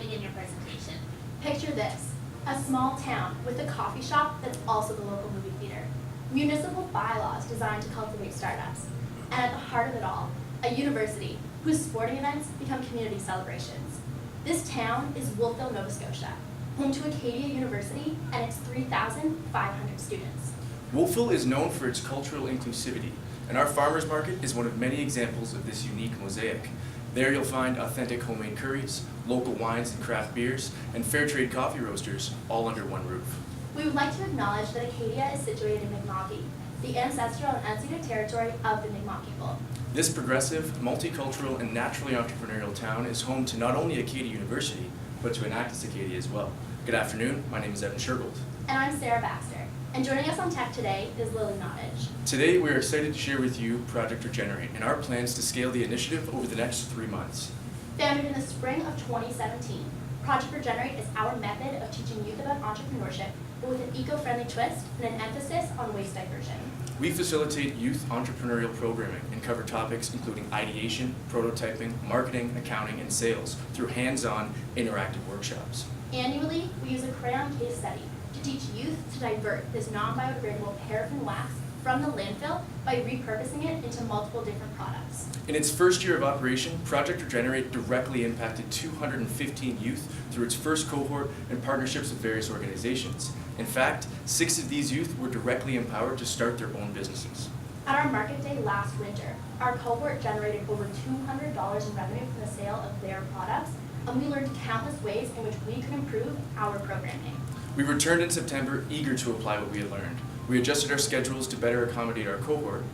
begin your presentation. Picture this, a small town with a coffee shop that's also the local movie theater. Municipal bylaws designed to cultivate startups. And at the heart of it all, a university whose sporting events become community celebrations. This town is Wolfville, Nova Scotia, home to Acadia University and its 3,500 students. Wolfville is known for its cultural inclusivity, and our farmers market is one of many examples of this unique mosaic. There you'll find authentic homemade curries, local wines and craft beers, and fair trade coffee roasters, all under one roof. We would like to acknowledge that Acadia is situated in Mi'kmaq, the ancestral and unceded territory of the Mi'kmaq people. This progressive, multicultural, and naturally entrepreneurial town is home to not only Acadia University, but to Enactus Acadia as well. Good afternoon, my name is Evan Shergold. And I'm Sarah Baxter. And joining us on tech today is Lily Nottage. Today we are excited to share with you Project Regenerate and our plans to scale the initiative over the next 3 months. Founded in the spring of 2017, Project Regenerate is our method of teaching youth about entrepreneurship, but with an eco-friendly twist and an emphasis on waste diversion. We facilitate youth entrepreneurial programming and cover topics including ideation, prototyping, marketing, accounting, and sales through hands-on, interactive workshops. Annually, we use a crayon case study to teach youth to divert this non-biodegradable paraffin wax from the landfill by repurposing it into multiple different products. In its first year of operation, Project Regenerate directly impacted 215 youth through its first cohort and partnerships with various organizations. In fact, 6 of these youth were directly empowered to start their own businesses. At our market day last winter, our cohort generated over $200 in revenue from the sale of their products, and we learned countless ways in which we could improve our programming. We returned in September, eager to apply what we had learned. We adjusted our schedules to better accommodate our cohort.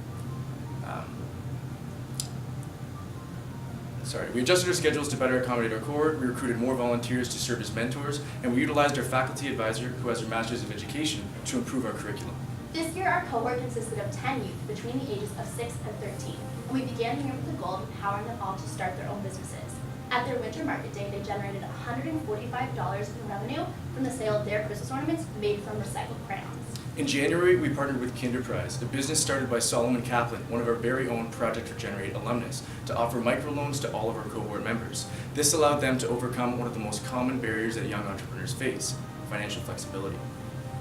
We recruited more volunteers to serve as mentors, and we utilized our faculty advisor, who has her Master's of Education, to improve our curriculum. This year, our cohort consisted of 10 youth between the ages of 6 and 13, and we began the year with the goal of empowering them all to start their own businesses. At their winter market day, they generated $145 in revenue from the sale of their Christmas ornaments made from recycled crayons. In January, we partnered with Kinderprise, a business started by Solomon Kaplan, one of our very own Project Regenerate alumnus, to offer microloans to all of our cohort members. This allowed them to overcome one of the most common barriers that young entrepreneurs face, financial flexibility.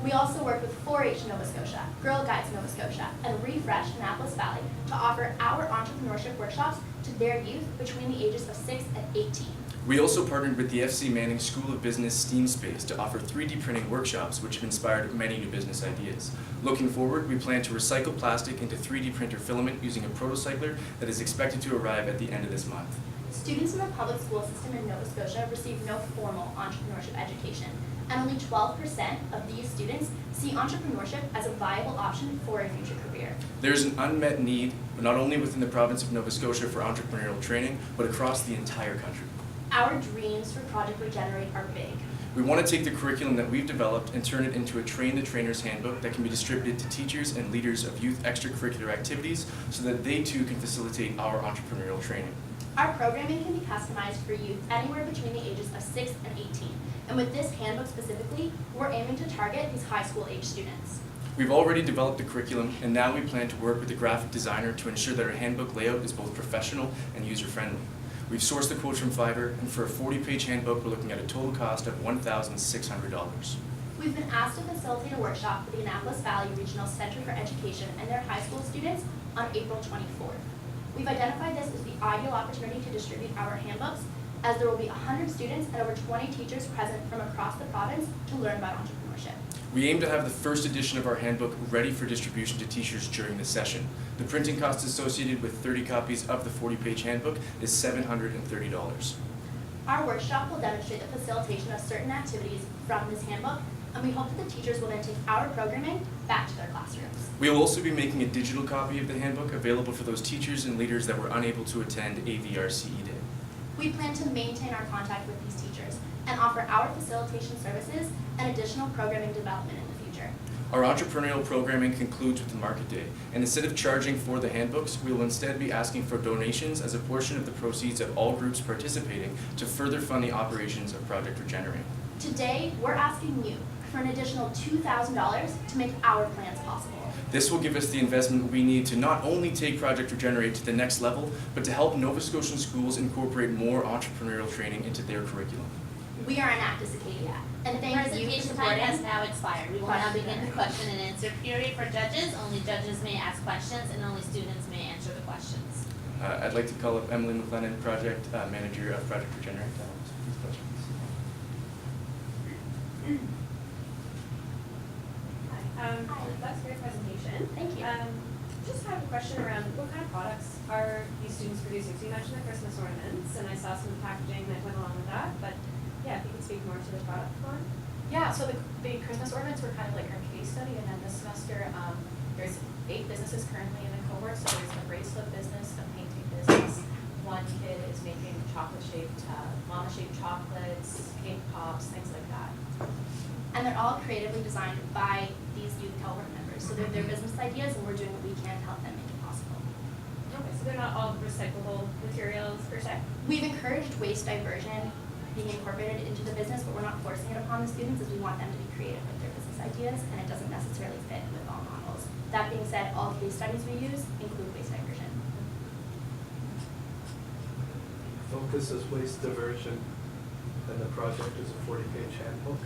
We also worked with 4-H Nova Scotia, Girl Guides Nova Scotia, and Refresh Annapolis Valley to offer our entrepreneurship workshops to their youth between the ages of 6 and 18. We also partnered with the FC Manning School of Business STEAM Space to offer 3D printing workshops, which have inspired many new business ideas. Looking forward, we plan to recycle plastic into 3D printer filament using a protocycler that is expected to arrive at the end of this month. Students in the public school system in Nova Scotia receive no formal entrepreneurship education, and only 12% of these students see entrepreneurship as a viable option for a future career. There is an unmet need, not only within the province of Nova Scotia for entrepreneurial training, but across the entire country. Our dreams for Project Regenerate are big. We want to take the curriculum that we've developed and turn it into a Train the Trainer's handbook that can be distributed to teachers and leaders of youth extracurricular activities so that they too can facilitate our entrepreneurial training. Our programming can be customized for youth anywhere between the ages of 6 and 18. And with this handbook specifically, we're aiming to target these high school age students. We've already developed the curriculum, and now we plan to work with a graphic designer to ensure that our handbook layout is both professional and user-friendly. We've sourced the quotes from Fiverr, and for a 40-page handbook, we're looking at a total cost of $1,600. We've been asked to facilitate a workshop for the Annapolis Valley Regional Center for Education and their high school students on April 24th. We've identified this as the ideal opportunity to distribute our handbooks, as there will be 100 students and over 20 teachers present from across the province to learn about entrepreneurship. We aim to have the first edition of our handbook ready for distribution to teachers during the session. The printing cost associated with 30 copies of the 40-page handbook is $730. Our workshop will demonstrate the facilitation of certain activities from this handbook, and we hope that the teachers will then take our programming back to their classrooms. We will also be making a digital copy of the handbook available for those teachers and leaders that were unable to attend AVRCE Day. We plan to maintain our contact with these teachers and offer our facilitation services and additional programming development in the future. Our entrepreneurial programming concludes with the market day, and instead of charging for the handbooks, we will instead be asking for donations as a portion of the proceeds of all groups participating to further fund the operations of Project Regenerate. Today, we're asking you for an additional $2,000 to make our plans possible. This will give us the investment we need to not only take Project Regenerate to the next level, but to help Nova Scotian schools incorporate more entrepreneurial training into their curriculum. We are Enactus Acadia, and thank you for Presentation time has supporting. now expired. We will now begin the question and answer period for judges. Only judges may ask questions and only students may answer the questions. I'd like to call up Emily McLennan, Project Manager of Project Regenerate, to answer these questions. Hi, that's a great presentation. Thank you. Just have a question around what kind of products are these students producing? So you mentioned the Christmas ornaments, and I saw some packaging that went along with that, but yeah, if you could speak more to the product line. Yeah, so the Christmas ornaments were kind of like our case study, and then this semester, there's 8 businesses currently in the cohort, so there's a bracelet business, a painting business. One kid is making chocolate-shaped, mama-shaped chocolates, cake pops, things like that. And they're all creatively designed by these youth cohort members. So they're their business ideas, and we're doing what we can to help them make it possible. Okay, so they're not all recyclable materials per se? We've encouraged waste diversion being incorporated into the business, but we're not forcing it upon the students as we want them to be creative with their business ideas, and it doesn't necessarily fit with all models. That being said, all case studies we use include waste diversion. Focus is waste diversion, and the project is a 40-page handbook.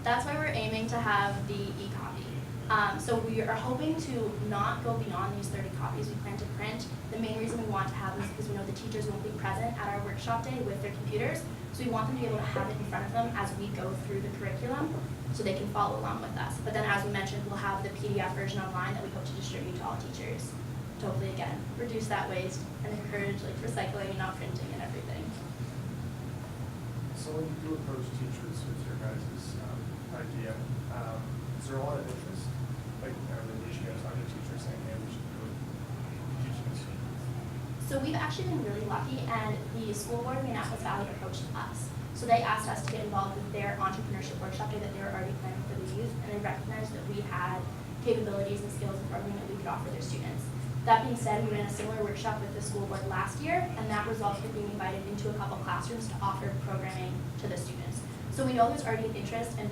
That's why we're aiming to have the e-copy. So we are hoping to not go beyond these 30 copies we plan to print. The main reason we want to have them is because we know the teachers won't be present at our workshop day with their computers. So we want them to be able to have it in front of them as we go through the curriculum so they can follow along with us. But then as we mentioned, we'll have the PDF version online that we hope to distribute to all teachers. To hopefully, again, reduce that waste and encourage like recycling and not printing and everything. So when you do approach teachers with your guys' idea, is there a lot of interest? Like, are they reaching out to other teachers saying, hey, we should do it, teaching this? So we've actually been really lucky, and the school board in Enactus Valley approached us. So they asked us to get involved with their entrepreneurship workshop day that they were already planning for the youth, and they recognized that we had capabilities and skills and programming that we could offer their students. That being said, we ran a similar workshop with the school board last year, and that resulted in being invited into a couple classrooms to offer programming to the students. So we know there's already an interest in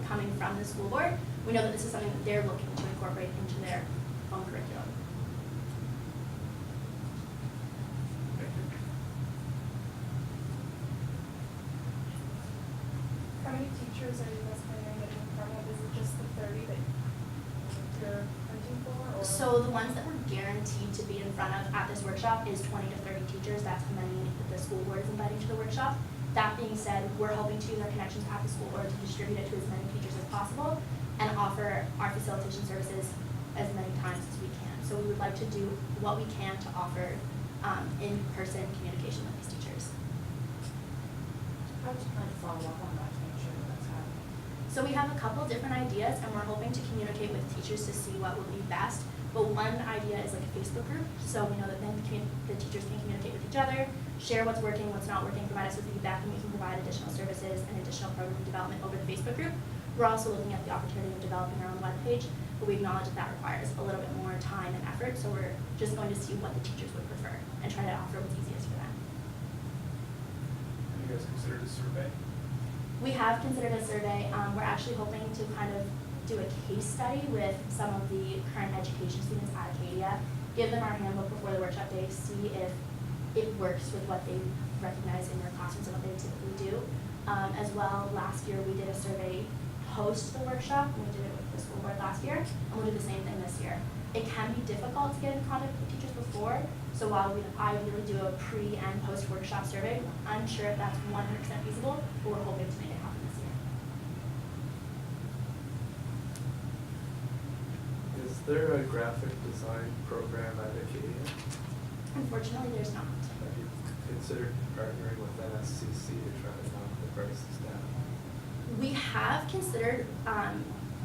coming from the school board. We know that this is something that they're looking to incorporate into their own curriculum. Thank you. How many teachers are you guys planning on getting in front of? Is it just the 30 that you're hunting for? Or? So the ones that we're guaranteed to be in front of at this workshop is 20 to 30 teachers. That's how many that the school board is inviting to the workshop. That being said, we're hoping to use our connections at the school board to distribute it to as many teachers as possible and offer our facilitation services as many times as we can. So we would like to do what we can to offer in-person communication with these teachers. How do you plan to follow up on that to make sure that that's happening? So we have a couple different ideas, and we're hoping to communicate with teachers to see what would be best. But one idea is like a Facebook group, so we know that then the teachers can communicate with each other, share what's working, what's not working, provide us with feedback, and we can provide additional services and additional program development over the Facebook group. We're also looking at the opportunity of developing our own webpage, but we acknowledge that that requires a little bit more time and effort, so we're just going to see what the teachers would prefer and try to offer what's easiest for them. Have you guys considered a survey? We have considered a survey. We're actually hoping to kind of do a case study with some of the current education students at Acadia, give them our handbook before the workshop day, see if it works with what they recognize in their classrooms and what they typically do. As well, last year we did a survey post the workshop, and we did it with the school board last year, and we'll do the same thing this year. It can be difficult to get in contact with teachers before, so while I really do a pre and post workshop survey, I'm unsure if that's 100% feasible, but we're hoping to make it happen this year. Is there a graphic design program at Acadia? Unfortunately, there's not. Have you considered partnering with NSCC to try to knock the prices down? We have considered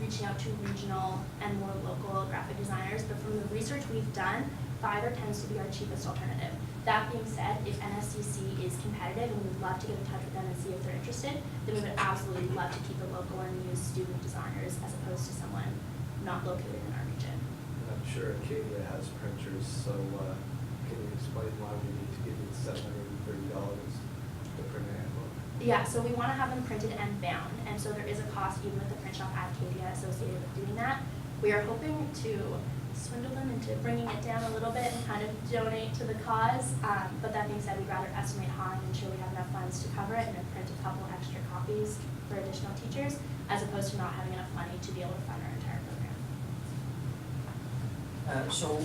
reaching out to regional and more local graphic designers, but from the research we've done, Fiverr tends to be our cheapest alternative. That being said, if NSCC is competitive and we would love to get in touch with them and see if they're interested, then we would absolutely love to keep it local and use student designers as opposed to someone not located in our region. And I'm sure Acadia has printers, so can you explain why we need to give you $730 to print a handbook? Yeah, so we want to have them printed and bound, and so there is a cost even with the print shop at Acadia associated with doing that. We are hoping to swindle them into bringing it down a little bit and kind of donate to the cause. But that being said, we'd rather estimate high and ensure we have enough funds to cover it and then print a couple extra copies for additional teachers, as opposed to not having enough money to be able to fund our entire program. So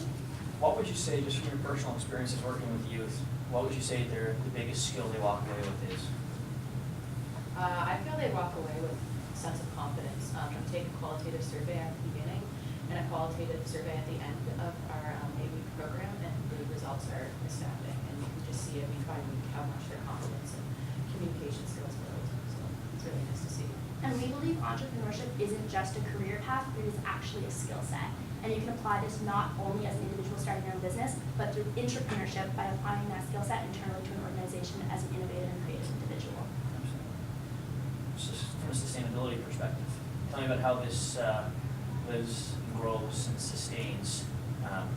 what would you say, just from your personal experiences working with youth, what would you say the biggest skill they walk away with is? I feel they walk away with a sense of confidence. We take a qualitative survey at the beginning and a qualitative survey at the end of our 8-week program, and the results are astounding. And you can just see it week by week how much their confidence and communication skills build. So it's really nice to see. And we believe entrepreneurship isn't just a career path, but it is actually a skill set. And you can apply this not only as an individual starting your own business, but through entrepreneurship by applying that skill set internally to an organization as an innovative and creative individual. From a sustainability perspective, tell me about how this lives and grows and sustains.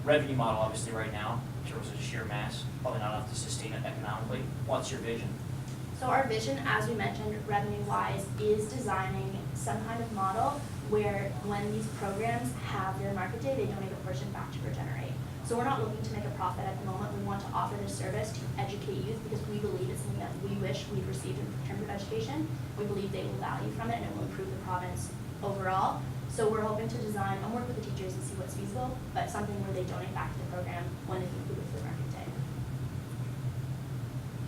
Revenue model, obviously, right now, in terms of sheer mass, probably not enough to sustain it economically. What's your vision? So our vision, as we mentioned, revenue-wise, is designing some kind of model where when these programs have their market day, they donate a portion back to Regenerate. So we're not looking to make a profit at the moment. We want to offer this service to educate youth because we believe it's something that we wish we'd received in terms of education. We believe they will value from it and it will improve the province overall. So we're hoping to design and work with the teachers and see what's feasible, but something where they donate back to the program when they conclude with the market day.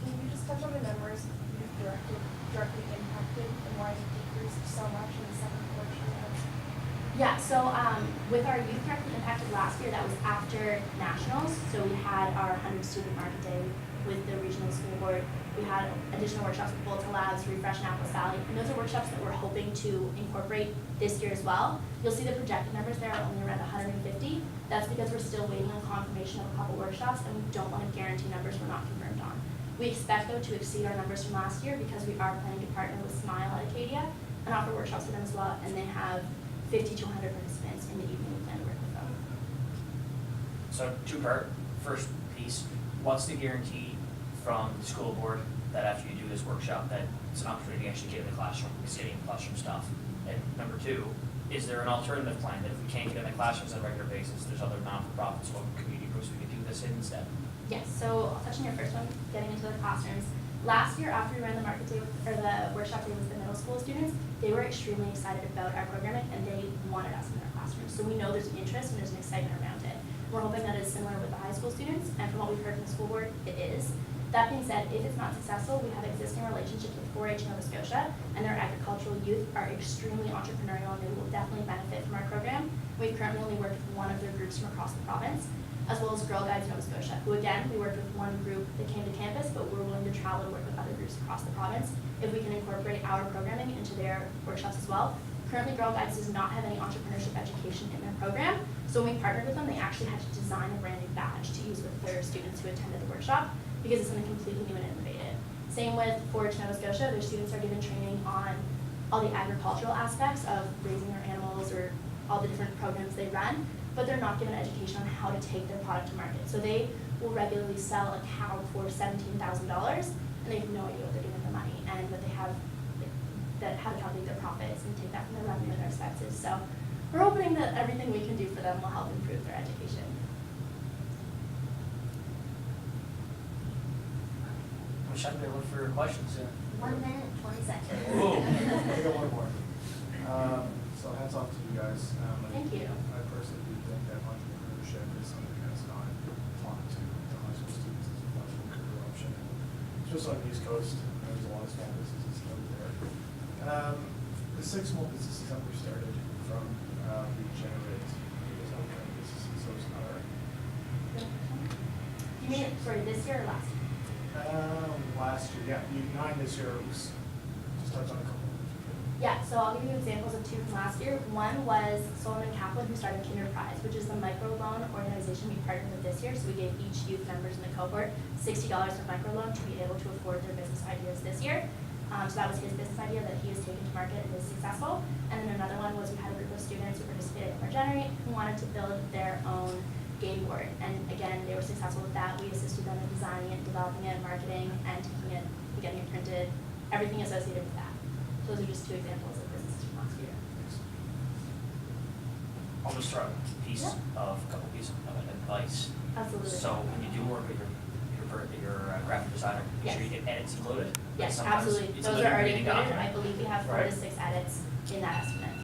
Can you just touch on the numbers you've directly impacted and why it decreased so much in the second portion? Yeah, so with our youth directly impacted last year, that was after nationals. So we had our 100 student market day with the regional school board. We had additional workshops with Volta Labs, Refresh and Apples Valley, and those are workshops that we're hoping to incorporate this year as well. You'll see the projected numbers there are only around 150. That's because we're still waiting on confirmation of a couple workshops and we don't want to guarantee numbers we're not confirmed on. We expect though to exceed our numbers from last year because we are planning to partner with Smile at Acadia and offer workshops for them as well, and they have 50 to 100 participants in the evening. We plan to work with them. So two-part. First piece, what's the guarantee from the school board that after you do this workshop that it's an opportunity to actually get in the classroom, getting classroom stuff? And number two, is there an alternative plan that if we can't get in the classrooms on a regular basis, there's other non-for-profits, local community groups we could do this in instead? Yes, so I'll touch on your first one, getting into the classrooms. Last year, after we ran the market day or the workshop day with the middle school students, they were extremely excited about our programming and they wanted us in their classrooms. So we know there's an interest and there's an excitement around it. We're hoping that it's similar with the high school students, and from what we've heard from the school board, it is. That being said, if it's not successful, we have existing relationships with 4-H Nova Scotia, and their agricultural youth are extremely entrepreneurial and they will definitely benefit from our program. We've currently only worked with one of their groups from across the province, as well as Girl Guides Nova Scotia, who again, we worked with one group that came to campus, but we're willing to travel and work with other groups across the province if we can incorporate our programming into their workshops as well. Currently, Girl Guides does not have any entrepreneurship education in their program, so when we partnered with them, they actually had to design a brand new badge to use with their students who attended the workshop because it's something completely new and innovative. Same with 4-H Nova Scotia, their students are given training on all the agricultural aspects of raising their animals or all the different programs they run, but they're not given education on how to take their product to market. So they will regularly sell a cow for $17,000 and they have no idea what they're doing with the money and what they have, that how to calculate their profits and take that from their revenue and their expenses. So we're hoping that everything we can do for them will help improve their education. I'm shut there, look for questions. 1 minute, 20 seconds. Whoa. I got one more. So hats off to you guys. Thank you. I personally do think that entrepreneurship is something that's not taught to high school students as a possible career option. Just on the East Coast, there's a lot of small businesses out there. The 6 small businesses that we started from Regenerate, those are kind of businesses, those are You mean, sorry, this year or last year? last year, yeah, 9 this year. It was just touch on a couple of them. Yeah, so I'll give you examples of 2 from last year. One was Solomon Kaplan, who started Kinderprise, which is the microloan organization we partnered with this year. So we gave each youth members in the cohort $60 for microloan to be able to afford their business ideas this year. So that was his business idea that he has taken to market and is successful. And then another one was we had a group of students who participated in Regenerate who wanted to build their own game board. And again, they were successful with that. We assisted them in designing it, developing it, marketing, and taking it, and getting it printed, everything associated with that. So those are just 2 examples of businesses from last year. I'll just throw a piece of, a couple pieces of advice. Absolutely. So when you do work with your graphic designer, make sure you get edits included. Yes, Sometimes absolutely. it's Those a are already reading included. document. I believe we have 4 Right. to 6 edits in that estimate.